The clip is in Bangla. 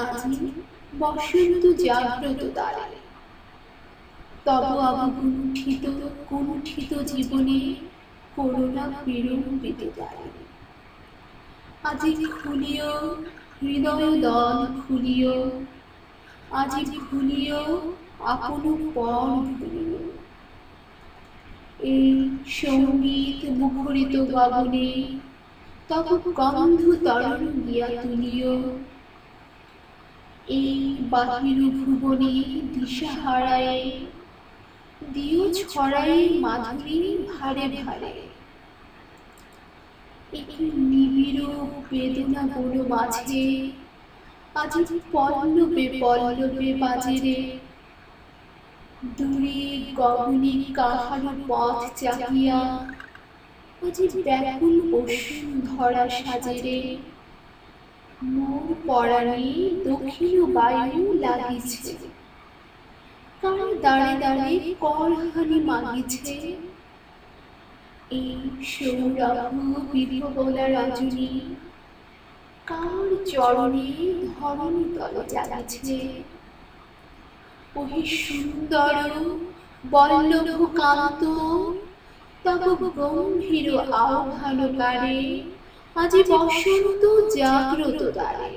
আজি বসন্ত জাগ্রত দ্বারে, তব অবগুণ্ঠিত কুণ্ঠিত জীবনে করুণা বিড়ম্বিত দ্বারে। আজি খুলিও হৃদয় দ্বার খুলিও, আজি ভুলিও আপন পর ভুলিও। এই সঙ্গীত মুখরিত গগনে তব গন্ধ তরণ গিয়া তুলিও। এই বাহির ভুবনে দিশাহারায় দিও ছড়াই মাধুরী ভারে ভারে। একই নিবিড় বেদনা বন মাঝে আজি পল্লবে পল্লবে বাজে রে। দূরে গগনে কাহার পথ চাহিয়া আজি ব্যাকুল বসুন্ধরা সাজে রে। মোর পরাণে দক্ষিণ বায়ু লাগিছে, কার দাঁড়ে দাঁড়ে করহানি মাগিছে। এই সৌরভ বিভবলা রজনী কার চরণে ধরণী তলে জাগিছে। ওহে সুন্দর বল্লভ কান্ত, তব গম্ভীর আহ্বানকারে আজি বসন্ত জাগ্রত দ্বারে।